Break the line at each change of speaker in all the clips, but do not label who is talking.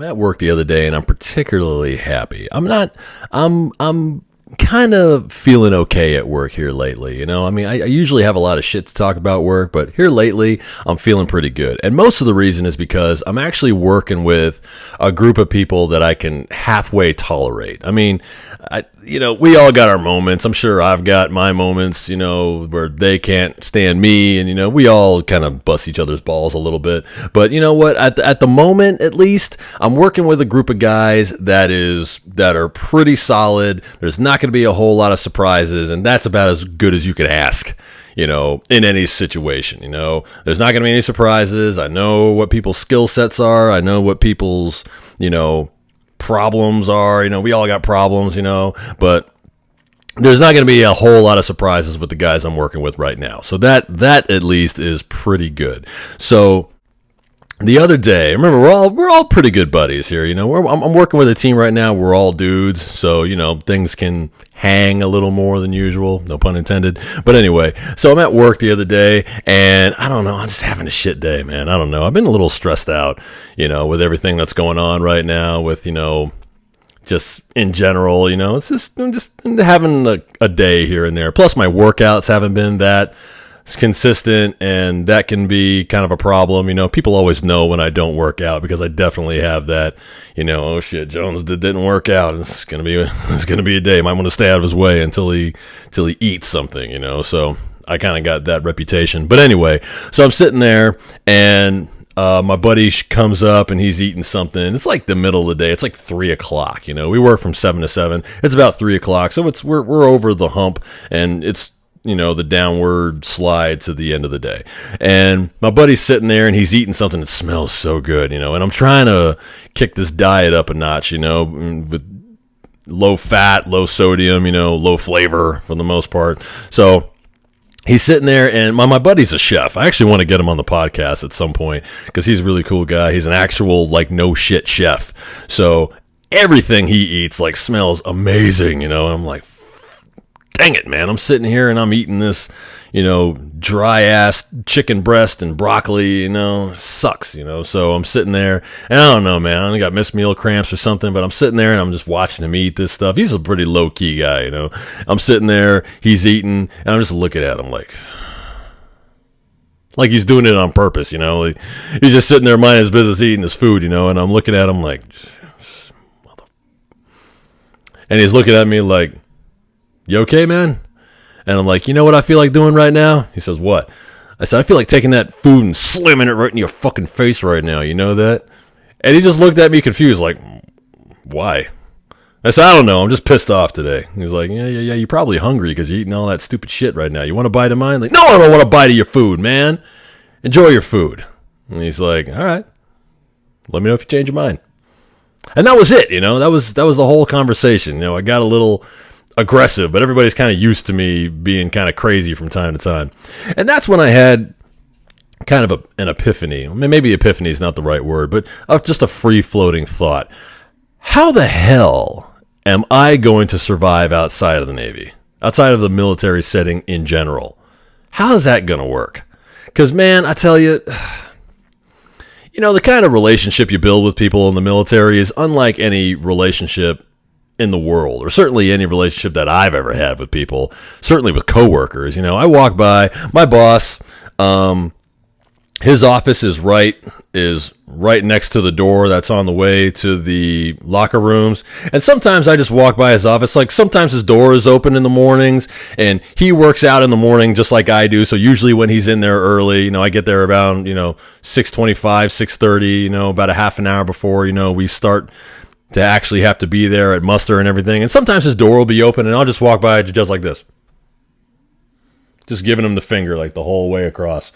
at work the other day and I'm particularly happy. I'm kind of feeling okay at work here lately. I mean, I usually have a lot of shit to talk about work, but here lately I'm feeling pretty good. And most of the reason is because I'm actually working with a group of people that I can halfway tolerate. I mean, we all got our moments. I'm sure I've got my moments, where they can't stand me, and we all kind of bust each other's balls a little bit. But you know what? At the moment, at least, I'm working with a group of guys that are pretty solid. There's not going to be a whole lot of surprises, and that's about as good as you can ask. In any situation, there's not going to be any surprises. I know what people's skill sets are. I know what people's, problems are. We all got problems, but there's not going to be a whole lot of surprises with the guys I'm working with right now. So that at least is pretty good. So the other day, remember, we're all pretty good buddies here. I'm working with a team right now. We're all dudes, so things can hang a little more than usual. No pun intended. But anyway, so I'm at work the other day, and I don't know. I'm just having a shit day, man. I don't know. I've been a little stressed out, with everything that's going on right now. With just in general, it's just I'm just having a day here and there. Plus, my workouts haven't been that consistent, and that can be kind of a problem. People always know when I don't work out because I definitely have that, oh shit, Jones didn't work out. It's gonna be a day. Might want to stay out of his way until he eats something, So I kind of got that reputation. But anyway, so I'm sitting there and my buddy comes up and he's eating something. It's like the middle of the day. It's like 3:00. We work from 7 to 7. It's about 3:00, so we're over the hump, and it's the downward slide to the end of the day. And my buddy's sitting there and he's eating something that smells so good, and I'm trying to kick this diet up a notch, with low fat, low sodium, low flavor for the most part. So he's sitting there, and my buddy's a chef. I actually want to get him on the podcast at some point because he's a really cool guy. He's an actual, no shit chef. So everything he eats, smells amazing, and I'm like, dang it, man. I'm sitting here and I'm eating this, dry ass chicken breast and broccoli, sucks, So I'm sitting there and I don't know, man. I got missed meal cramps or something, but I'm sitting there and I'm just watching him eat this stuff. He's a pretty low key guy, I'm sitting there, he's eating, and I'm just looking at him like he's doing it on purpose, he's just sitting there minding his business, eating his food, and I'm looking at him like, and he's looking at me like, you okay, man? And I'm like, you know what I feel like doing right now? He says, what? I said, I feel like taking that food and slamming it right in your fucking face right now. You know that? And he just looked at me confused, like, why? I said, I don't know. I'm just pissed off today. He's like, yeah. You're probably hungry because you're eating all that stupid shit right now. You want a bite of mine? Like, no, I don't want a bite of your food, man. Enjoy your food. And he's like, all right. Let me know if you change your mind. And that was it, That was the whole conversation. I got a little aggressive, but everybody's kind of used to me being kind of crazy from time to time. And that's when I had kind of an epiphany. Maybe epiphany is not the right word, but just a free-floating thought. How the hell am I going to survive outside of the Navy? Outside of the military setting in general? How is that going to work? Because, man, I tell you, the kind of relationship you build with people in the military is unlike any relationship in the world, or certainly any relationship that I've ever had with people, certainly with coworkers. I walk by my boss, his office is right next to the door that's on the way to the locker rooms. And sometimes I just walk by his office. Sometimes his door is open in the mornings and he works out in the morning just like I do. So usually when he's in there early, I get there around, 6:25, 6:30, about a half an hour before, we start to actually have to be there at muster and everything. And sometimes his door will be open and I'll just walk by just like this. Just giving him the finger the whole way across,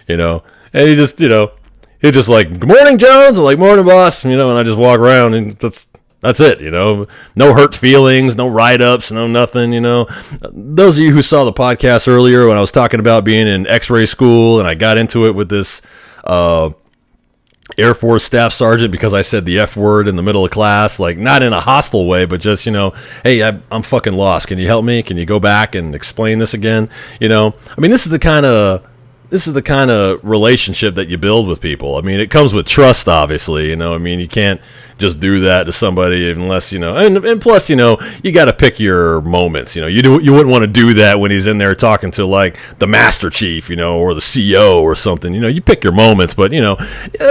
And he just, he's just like, good morning, Jones. I'm like, morning, boss. And I just walk around and that's it, No hurt feelings, no write-ups, no nothing, Those of you who saw the podcast earlier when I was talking about being in x-ray school and I got into it with this, Air Force Staff Sergeant because I said the F word in the middle of class, not in a hostile way, but just, hey, I'm fucking lost. Can you help me? Can you go back and explain this again? This is the kind of is the kind of relationship that you build with people. I mean, it comes with trust, obviously. You know, I mean, you can't just do that to somebody unless, you know, and plus, you know, you got to pick your moments. You know, you wouldn't want to do that when he's in there talking to like the Master Chief, you know, or the CEO or something. You know, you pick your moments, but you know,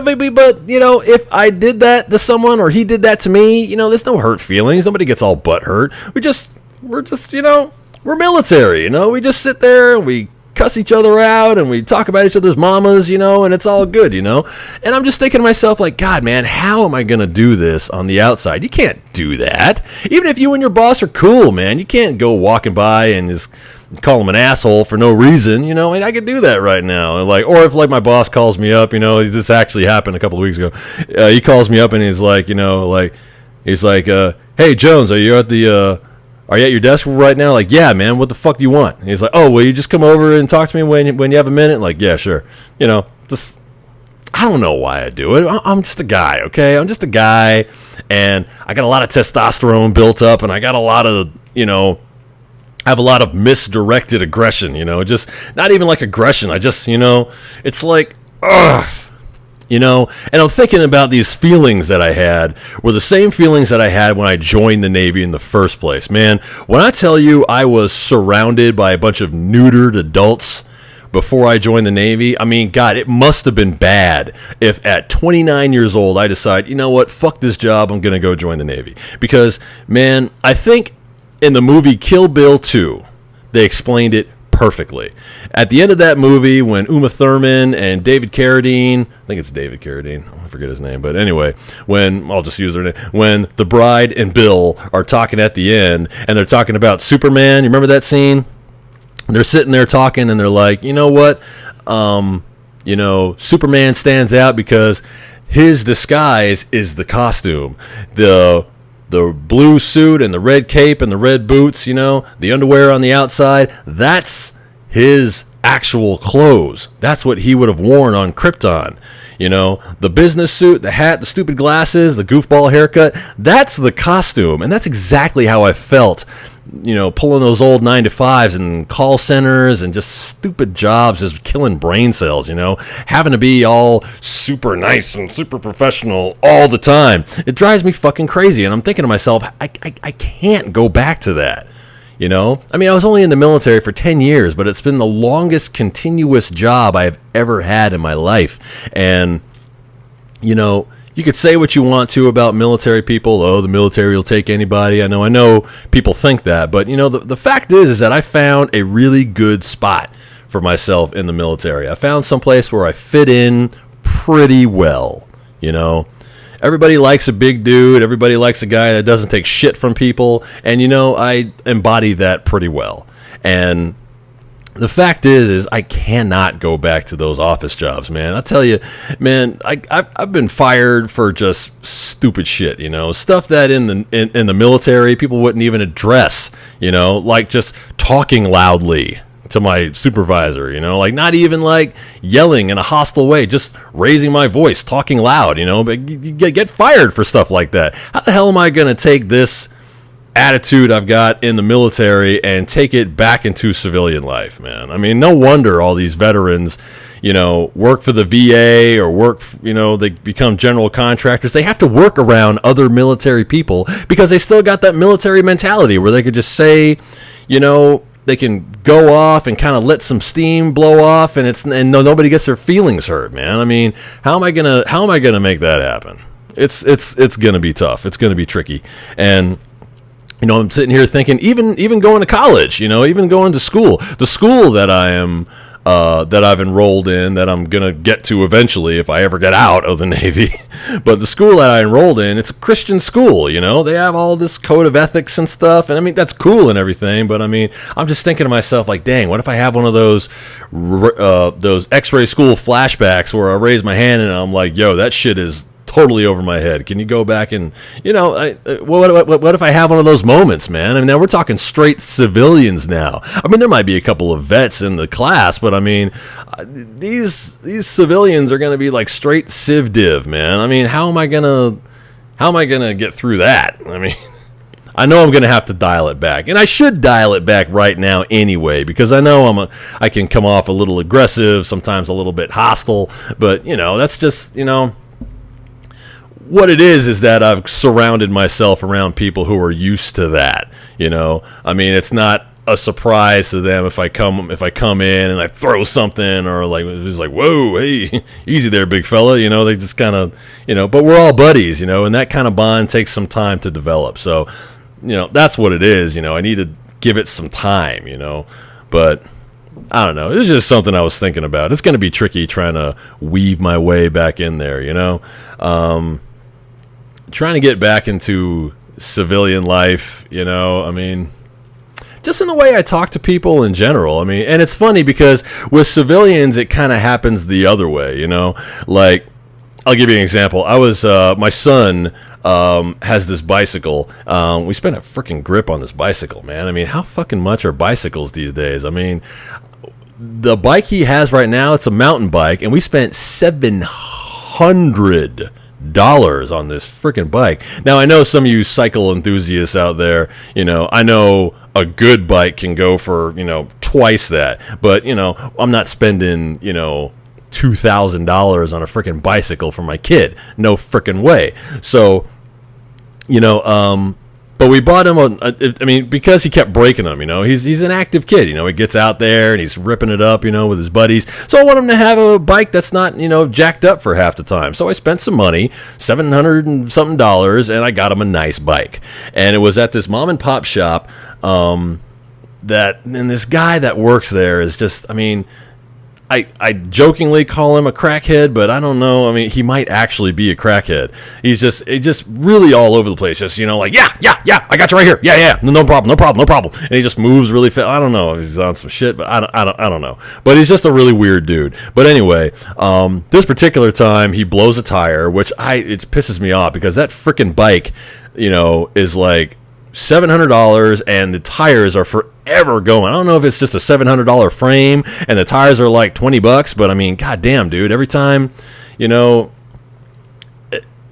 maybe, but you know, if I did that to someone or he did that to me, you know, there's no hurt feelings. Nobody gets all butt hurt. We're just, you know, we're military. You know, we just sit there and we cuss each other out and we talk about each other's mamas, you know, and it's all good, you know. And I'm just thinking to myself, like, God, man, how am I going to do this on the outside? You can't do that. Even if you and your boss are cool, man, you can't go walking by and just call him an asshole for no reason, you know. And I could do that right now. Like, or if like my boss calls me up, you know, this actually happened a couple of weeks ago. He calls me up and he's like, you know, like, he's like, hey, Jones, are you at your desk right now? Like, yeah, man, what the fuck do you want? And he's like, oh, will you just come over and talk to me when you have a minute? Like, yeah, sure. You know, just, I don't know why I do it. I'm just a guy, okay? I'm just a guy, and I got a lot of testosterone built up, and I got a lot of, you know, I have a lot of misdirected aggression, you know, just not even like aggression. I just, you know, it's like, ugh. You know, and I'm thinking about these feelings that I had were the same feelings that I had when I joined the Navy in the first place. Man, when I tell you I was surrounded by a bunch of neutered adults before I joined the Navy, I mean, God, it must have been bad if at 29 years old I decide, you know what, fuck this job, I'm going to go join the Navy. Because, man, I think in the movie Kill Bill 2, they explained it perfectly. At the end of that movie, when Uma Thurman and David Carradine, I think it's David Carradine, I forget his name, but anyway, when, I'll just use their name, when the bride and Bill are talking at the end, and they're talking about Superman, you remember that scene? They're sitting there talking, and they're like, you know what, you know, Superman stands out because his disguise is the costume. The blue suit and the red cape and the red boots, you know, the underwear on the outside, that's his actual clothes. That's what he would have worn on Krypton. You know, the business suit, the hat, the stupid glasses, the goofball haircut, that's the costume. And that's exactly how I felt, you know, pulling those old 9-to-5s and call centers and just stupid jobs, just killing brain cells, you know, having to be all super nice and super professional all the time. It drives me fucking crazy. And I'm thinking to myself, I can't go back to that. You know, I mean, I was only in the military for 10 years, but it's been the longest continuous job I've ever had in my life. And, you know, you could say what you want to about military people. Oh, the military will take anybody. I know people think that. But, you know, the fact is that I found a really good spot for myself in the military. I found some place where I fit in pretty well, you know. Everybody likes a big dude. Everybody likes a guy that doesn't take shit from people. And, you know, I embody that pretty well. And the fact is I cannot go back to those office jobs, man. I'll tell you, man, I've been fired for just stupid shit, you know, stuff that in the military people wouldn't even address, you know, like just talking loudly to my supervisor, you know, like not even like yelling in a hostile way, just raising my voice, talking loud, you know, but you get fired for stuff like that. How the hell am I going to take this attitude I've got in the military and take it back into civilian life, man? I mean, no wonder all these veterans, you know, work for the VA or work, you know, they become general contractors. They have to work around other military people because they still got that military mentality where they could just say, you know, they can go off and kind of let some steam blow off, and nobody gets their feelings hurt, man. I mean, how am I gonna make that happen? It's gonna be tough. It's gonna be tricky. And you know, I'm sitting here thinking, even going to college, you know, even going to school, the school that I've enrolled in, that I'm gonna get to eventually if I ever get out of the Navy. But the school that I enrolled in, it's a Christian school, you know. They have all this code of ethics and stuff, and I mean that's cool and everything. But I mean, I'm just thinking to myself, like, dang, what if I have one of those X-ray school flashbacks where I raise my hand and I'm like, yo, that shit is totally over my head. Can you go back and, you know, what if I have one of those moments, man? I mean, now we're talking straight civilians now. I mean, there might be a couple of vets in the class, but I mean, these civilians are going to be like straight civ div, man. I mean, how am I gonna get through that? I mean, I know I'm going to have to dial it back. And I should dial it back right now anyway, because I know I can come off a little aggressive, sometimes a little bit hostile. But, that's just, what it is that I've surrounded myself around people who are used to that. I mean, it's not a surprise to them if I come in and I throw something, or like it's like, whoa, hey, easy there, big fella. They just kind of, but we're all buddies, and that kind of bond takes some time to develop. So, that's what it is. I need to give it some time, but I don't know. It's just something I was thinking about. It's going to be tricky trying to weave my way back in there, trying to get back into civilian life, I mean, just in the way I talk to people in general. I mean, and it's funny because with civilians, it kind of happens the other way, like, I'll give you an example. My son has this bicycle. We spent a freaking grip on this bicycle, man. I mean, how fucking much are bicycles these days? I mean, the bike he has right now, it's a mountain bike, and we spent $700 on this freaking bike. Now, I know some of you cycle enthusiasts out there, I know a good bike can go for, twice that, but, I'm not spending, $2,000 on a freaking bicycle for my kid. No freaking way. So, but we bought him because he kept breaking them, he's an active kid, he gets out there and he's ripping it up, with his buddies. So I want him to have a bike that's not, jacked up for half the time. So I spent some money, $700 and something, and I got him a nice bike. And it was at this mom and pop shop, and this guy that works there is just, I jokingly call him a crackhead, but I don't know. I mean, he might actually be a crackhead. He's just really all over the place. Just, like, yeah, I got you right here. Yeah, no problem. And he just moves really fast. I don't know if he's on some shit, but I don't know. But he's just a really weird dude. But anyway, this particular time, he blows a tire, which it pisses me off because that freaking bike, is like $700, and the tires are forever going. I don't know if it's just a $700 frame and the tires are like $20, but I mean, goddamn, dude, every time,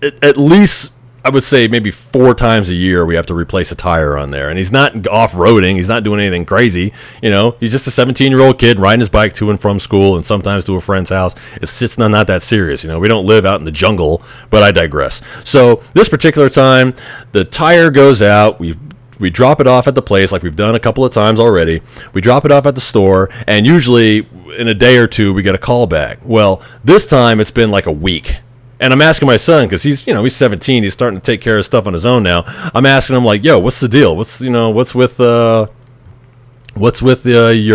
at least I would say maybe 4 times a year we have to replace a tire on there. And he's not off-roading. He's not doing anything crazy. He's just a 17-year-old kid riding his bike to and from school and sometimes to a friend's house. It's just not that serious. We don't live out in the jungle, but I digress. So this particular time, the tire goes out. We drop it off at the place like we've done a couple of times already. We drop it off at the store, and usually in a day or two we get a call back. Well, this time it's been like a week. And I'm asking my son, because he's 17, he's starting to take care of stuff on his own now. I'm asking him, like, yo, what's the deal? What's with your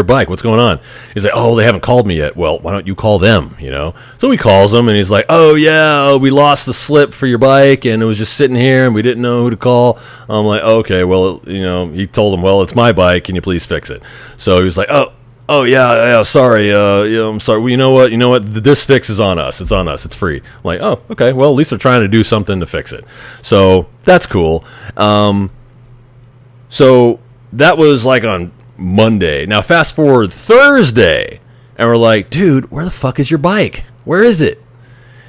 bike? What's going on? He's like, oh, they haven't called me yet. Well, why don't you call them, So he calls them, and he's like, oh, yeah, we lost the slip for your bike, and it was just sitting here, and we didn't know who to call. I'm like, okay, well, he told him, well, it's my bike. Can you please fix it? So he was like, oh yeah, sorry. I'm sorry. Well, you know what? This fix is on us. It's on us. It's free. I'm like, oh, okay. Well, at least they're trying to do something to fix it. So that's cool. So that was like on Monday. Now fast forward Thursday, and we're like, dude, where the fuck is your bike? Where is it?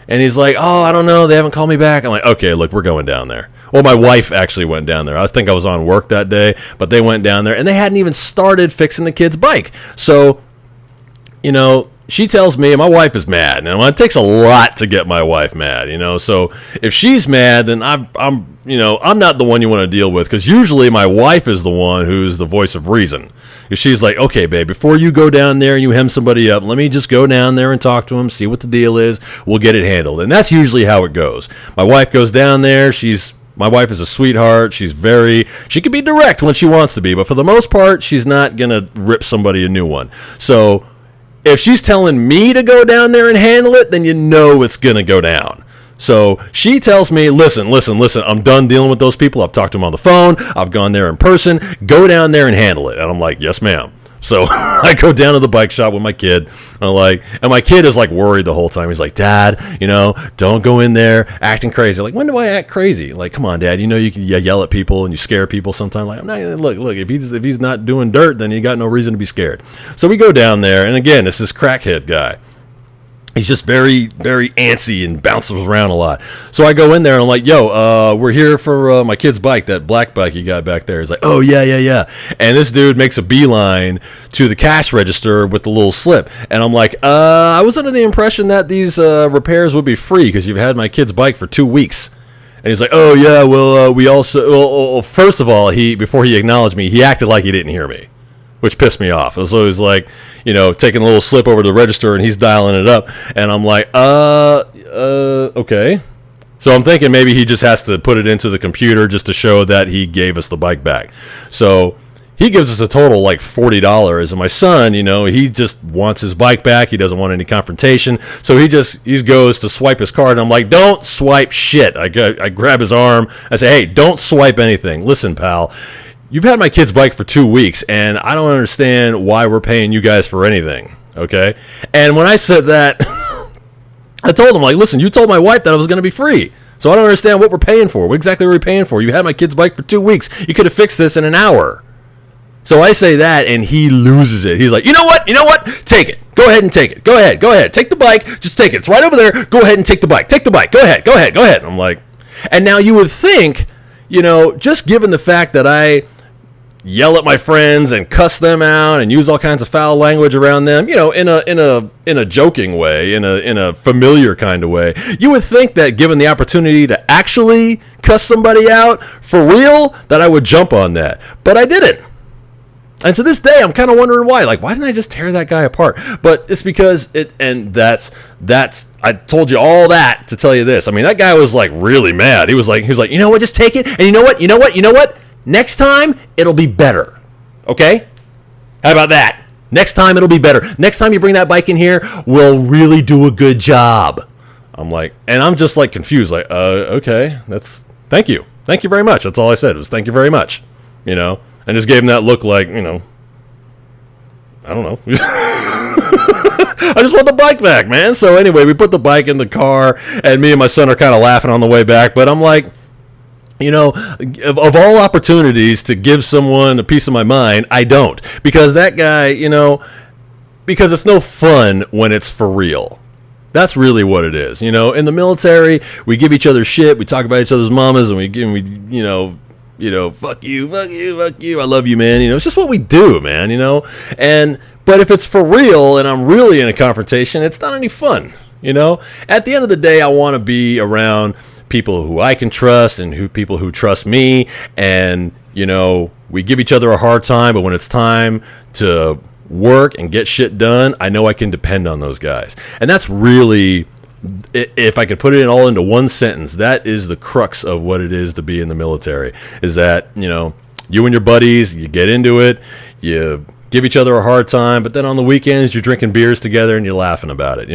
And he's like, oh, I don't know. They haven't called me back. I'm like, okay, look, we're going down there. Well, my wife actually went down there. I think I was on work that day, but they went down there, and they hadn't even started fixing the kid's bike. So, she tells me, and my wife is mad. Now, it takes a lot to get my wife mad, So if she's mad, then I'm not the one you want to deal with, because usually my wife is the one who's the voice of reason. If she's like, okay, babe, before you go down there and you hem somebody up, let me just go down there and talk to him, see what the deal is. We'll get it handled. And that's usually how it goes. My wife goes down there. My wife is a sweetheart. She can be direct when she wants to be, but for the most part, she's not going to rip somebody a new one. So if she's telling me to go down there and handle it, then it's going to go down. So she tells me, listen, I'm done dealing with those people. I've talked to them on the phone. I've gone there in person. Go down there and handle it. And I'm like, yes, ma'am. So I go down to the bike shop with my kid. And my kid is like worried the whole time. He's like, Dad, don't go in there acting crazy. Like, when do I act crazy? Like, come on, Dad. You can yell at people and you scare people sometimes. Like, I'm not. Look. If he's not doing dirt, then you got no reason to be scared. So we go down there, and again, it's this crackhead guy. He's just very, very antsy and bounces around a lot. So I go in there and I'm like, yo, we're here for my kid's bike, that black bike you got back there. He's like, oh, yeah. And this dude makes a beeline to the cash register with the little slip. And I'm like, I was under the impression that these repairs would be free because you've had my kid's bike for 2 weeks. And he's like, oh, yeah, well, we also, well, first of all, before he acknowledged me, he acted like he didn't hear me, which pissed me off. So he's like, taking a little slip over to the register and he's dialing it up. And I'm like, okay. So I'm thinking maybe he just has to put it into the computer just to show that he gave us the bike back. So he gives us a total like $40. And my son, he just wants his bike back. He doesn't want any confrontation. So he goes to swipe his card. And I'm like, don't swipe shit. I grab his arm. I say, hey, don't swipe anything. Listen, pal. You've had my kid's bike for 2 weeks, and I don't understand why we're paying you guys for anything, okay? And when I said that, I told him, like, listen, you told my wife that it was going to be free, so I don't understand what we're paying for. What exactly are we paying for? You had my kid's bike for 2 weeks. You could have fixed this in an hour. So I say that, and he loses it. He's like, you know what? Take it. Go ahead and take it. Go ahead. Take the bike. Just take it. It's right over there. Go ahead and take the bike. Take the bike. Go ahead. I'm like, and now you would think, just given the fact that I yell at my friends and cuss them out and use all kinds of foul language around them, in a joking way, in a familiar kind of way. You would think that given the opportunity to actually cuss somebody out for real, that I would jump on that. But I didn't. And to this day, I'm kind of wondering why. Like, why didn't I just tear that guy apart? But it's because I told you all that to tell you this. I mean, that guy was like really mad. He was like, you know what? Just take it. And you know what? Next time, it'll be better. Okay? How about that? Next time, it'll be better. Next time you bring that bike in here, we'll really do a good job. I'm like, and I'm just like confused. Like, okay, thank you. Thank you very much. That's all I said was thank you very much. And just gave him that look like, I don't know. I just want the bike back, man. So anyway, we put the bike in the car, and me and my son are kind of laughing on the way back. But I'm like, of all opportunities to give someone a piece of my mind, I don't. Because that guy, because it's no fun when it's for real. That's really what it is. In the military, we give each other shit. We talk about each other's mamas, and fuck you, I love you, man. It's just what we do, man, but if it's for real and I'm really in a confrontation, it's not any fun, At the end of the day, I want to be around people who I can trust and people who trust me, and, we give each other a hard time, but when it's time to work and get shit done, I know I can depend on those guys. And that's really, if I could put it all into one sentence, that is the crux of what it is to be in the military, is that, you and your buddies, you get into it, you give each other a hard time, but then on the weekends, you're drinking beers together and you're laughing about it,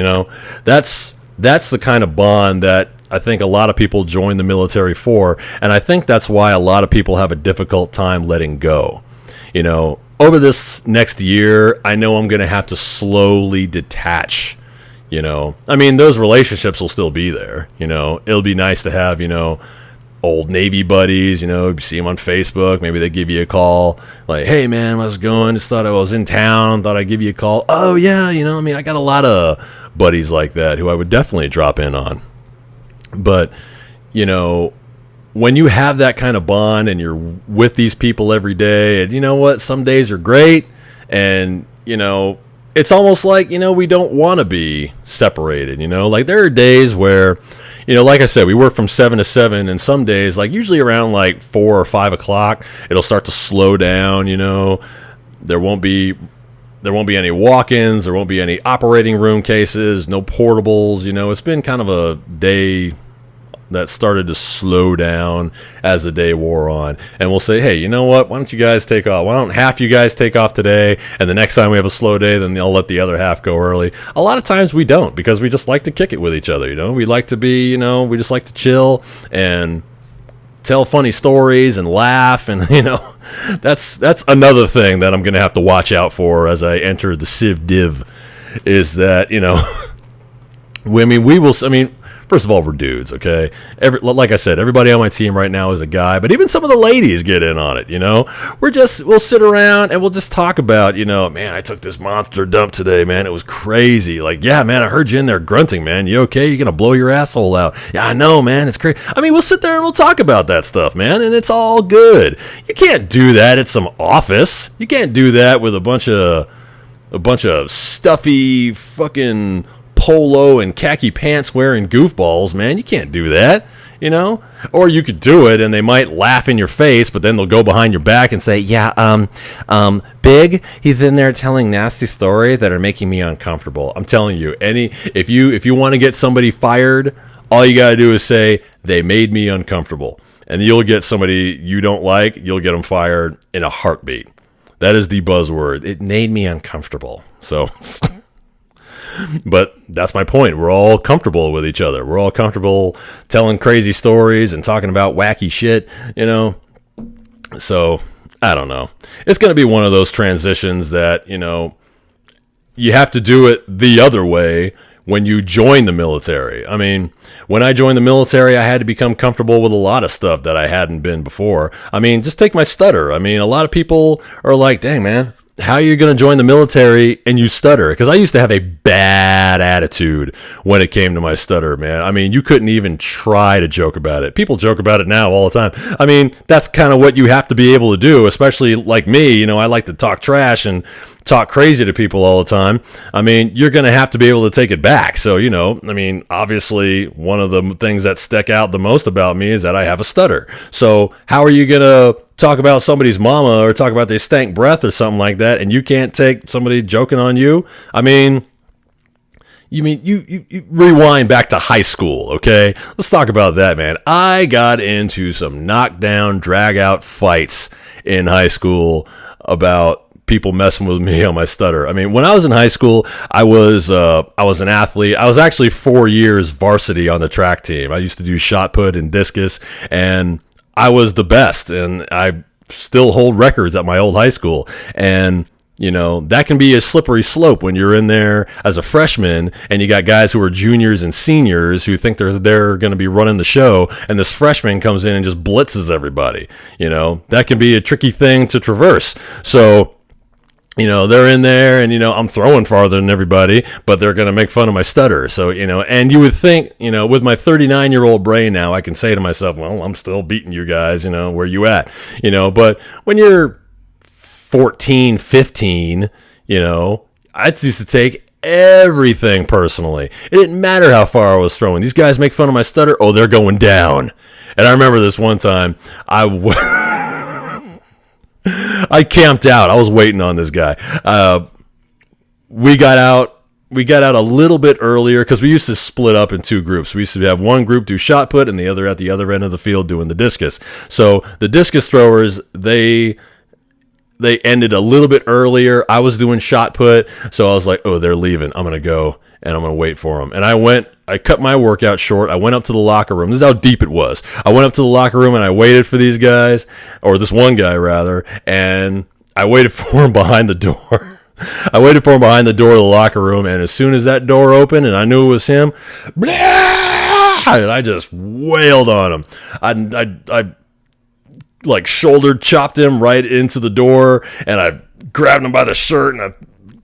That's the kind of bond that I think a lot of people join the military for, and I think that's why a lot of people have a difficult time letting go. Over this next year, I know I'm going to have to slowly detach. Those relationships will still be there. It'll be nice to have, old Navy buddies, you see them on Facebook. Maybe they give you a call like, hey, man, how's it going? Just thought I was in town. Thought I'd give you a call. Oh, yeah, I got a lot of buddies like that who I would definitely drop in on. But, when you have that kind of bond and you're with these people every day, and you know what? Some days are great, and, it's almost like, we don't want to be separated, Like, there are days where, like I said, we work from 7 to 7, and some days, like, usually around, like, 4 or 5 o'clock, it'll start to slow down, There won't be any walk-ins, there won't be any operating room cases, no portables, It's been kind of a day that started to slow down as the day wore on. And we'll say, hey, you know what? Why don't you guys take off? Why don't half you guys take off today? And the next time we have a slow day, then I'll let the other half go early. A lot of times we don't, because we just like to kick it with each other. We like to be, we just like to chill and tell funny stories and laugh. And, that's another thing that I'm going to have to watch out for as I enter the Civ Div, is that, we will. I mean, first of all, we're dudes, okay? Like I said, everybody on my team right now is a guy, but even some of the ladies get in on it. We'll sit around and we'll just talk about, man, I took this monster dump today, man. It was crazy. Like, yeah, man, I heard you in there grunting, man. You okay? You gonna blow your asshole out? Yeah, I know, man. It's crazy. I mean, we'll sit there and we'll talk about that stuff, man, and it's all good. You can't do that at some office. You can't do that with a bunch of stuffy fucking polo and khaki pants wearing goofballs, man. You can't do that, Or you could do it and they might laugh in your face, but then they'll go behind your back and say, yeah, Big, he's in there telling nasty stories that are making me uncomfortable. I'm telling you, if you want to get somebody fired, all you got to do is say, they made me uncomfortable. And you'll get somebody you don't like, you'll get them fired in a heartbeat. That is the buzzword. It made me uncomfortable. So... But that's my point. We're all comfortable with each other. We're all comfortable telling crazy stories and talking about wacky shit, So, I don't know. It's going to be one of those transitions that, you have to do it the other way when you join the military. I mean, when I joined the military, I had to become comfortable with a lot of stuff that I hadn't been before. I mean, just take my stutter. I mean, a lot of people are like, dang, man, how are you going to join the military and you stutter? Because I used to have a bad attitude when it came to my stutter, man. I mean, you couldn't even try to joke about it. People joke about it now all the time. I mean, that's kind of what you have to be able to do, especially like me. I like to talk trash and talk crazy to people all the time. I mean, you're going to have to be able to take it back. So, I mean, obviously one of the things that stick out the most about me is that I have a stutter. So how are you going to talk about somebody's mama or talk about their stank breath or something like that, and you can't take somebody joking on you? I mean, you rewind back to high school, okay? Let's talk about that, man. I got into some knockdown, drag-out fights in high school about people messing with me on my stutter. I mean, when I was in high school, I was an athlete. I was actually 4 years varsity on the track team. I used to do shot put and discus, and I was the best, and I still hold records at my old high school. And that can be a slippery slope when you're in there as a freshman and you got guys who are juniors and seniors who think they're going to be running the show, and this freshman comes in and just blitzes everybody. That can be a tricky thing to traverse. So, they're in there and, I'm throwing farther than everybody, but they're going to make fun of my stutter. So, and you would think, with my 39-year-old brain now, I can say to myself, well, I'm still beating you guys, where you at? But when you're 14, 15, I used to take everything personally. It didn't matter how far I was throwing. These guys make fun of my stutter. Oh, they're going down. And I remember this one time, I camped out. I was waiting on this guy. We got out a little bit earlier because we used to split up in two groups. We used to have one group do shot put and the other at the other end of the field doing the discus. So the discus throwers, they ended a little bit earlier. I was doing shot put, so I was like, oh, they're leaving. I'm going to go, and I'm going to wait for them. And I cut my workout short. I went up to the locker room. This is how deep it was. I went up to the locker room, and I waited for these guys, or this one guy, rather, and I waited for him behind the door. I waited for him behind the door of the locker room, and as soon as that door opened and I knew it was him, blah, and I just wailed on him. I like shoulder chopped him right into the door, and I grabbed him by the shirt and I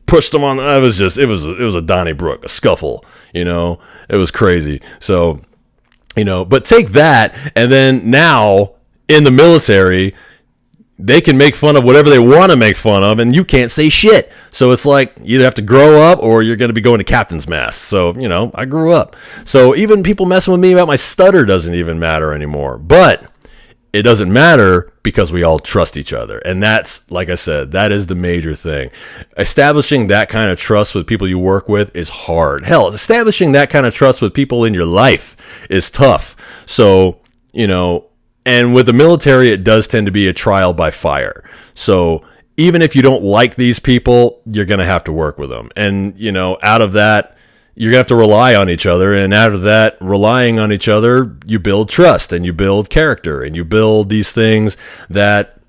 pushed him on. It was a Donnybrook, a scuffle, it was crazy. So, but take that, and then now in the military, they can make fun of whatever they want to make fun of, and you can't say shit. So it's like you either have to grow up or you're going to be going to captain's mast. So, I grew up. So even people messing with me about my stutter doesn't even matter anymore. But it doesn't matter because we all trust each other. And that's, like I said, that is the major thing. Establishing that kind of trust with people you work with is hard. Hell, establishing that kind of trust with people in your life is tough. So, and with the military, it does tend to be a trial by fire. So even if you don't like these people, you're going to have to work with them. And, out of that, you're going to have to rely on each other. And out of that, relying on each other, you build trust and you build character and you build these things that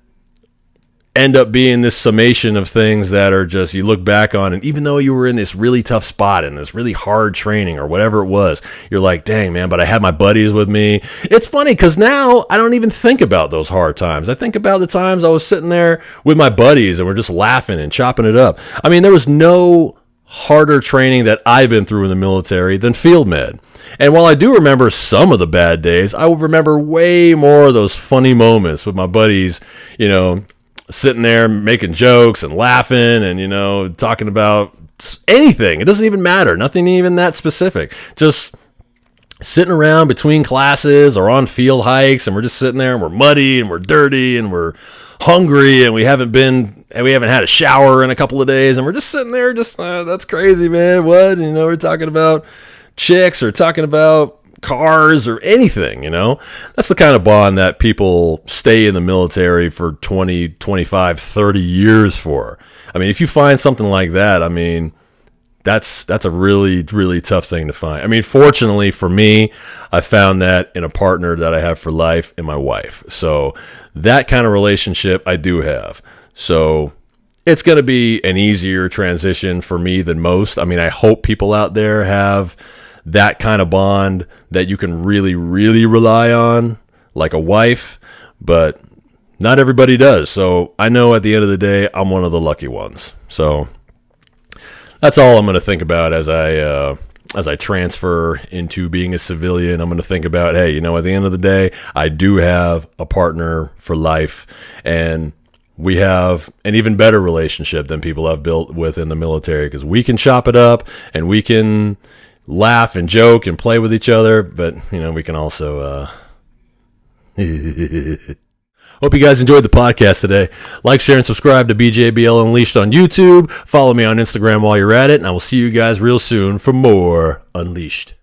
end up being this summation of things that are just, you look back on, and even though you were in this really tough spot and this really hard training or whatever it was, you're like, dang, man, but I had my buddies with me. It's funny because now I don't even think about those hard times. I think about the times I was sitting there with my buddies and we're just laughing and chopping it up. I mean, there was no harder training that I've been through in the military than field med. And while I do remember some of the bad days, I will remember way more of those funny moments with my buddies, sitting there making jokes and laughing and, talking about anything. It doesn't even matter. Nothing even that specific. Just sitting around between classes or on field hikes, and we're just sitting there and we're muddy and we're dirty and we're hungry and we haven't had a shower in a couple of days, and we're just sitting there that's crazy, man. What? We're talking about chicks or talking about cars or anything, That's the kind of bond that people stay in the military for 20, 25, 30 years for. I mean, if you find something like that, I mean, that's a really, really tough thing to find. I mean, fortunately for me, I found that in a partner that I have for life, in my wife. So that kind of relationship I do have. So it's going to be an easier transition for me than most. I mean, I hope people out there have that kind of bond that you can really, really rely on, like a wife, but not everybody does. So I know at the end of the day, I'm one of the lucky ones. So that's all I'm going to think about as I transfer into being a civilian. I'm going to think about, hey, at the end of the day, I do have a partner for life, and we have an even better relationship than people have built within the military, because we can chop it up and we can laugh and joke and play with each other, but we can also hope you guys enjoyed the podcast today. Like, share, and subscribe to BJBL Unleashed on YouTube. Follow me on Instagram while you're at it, and I will see you guys real soon for more Unleashed.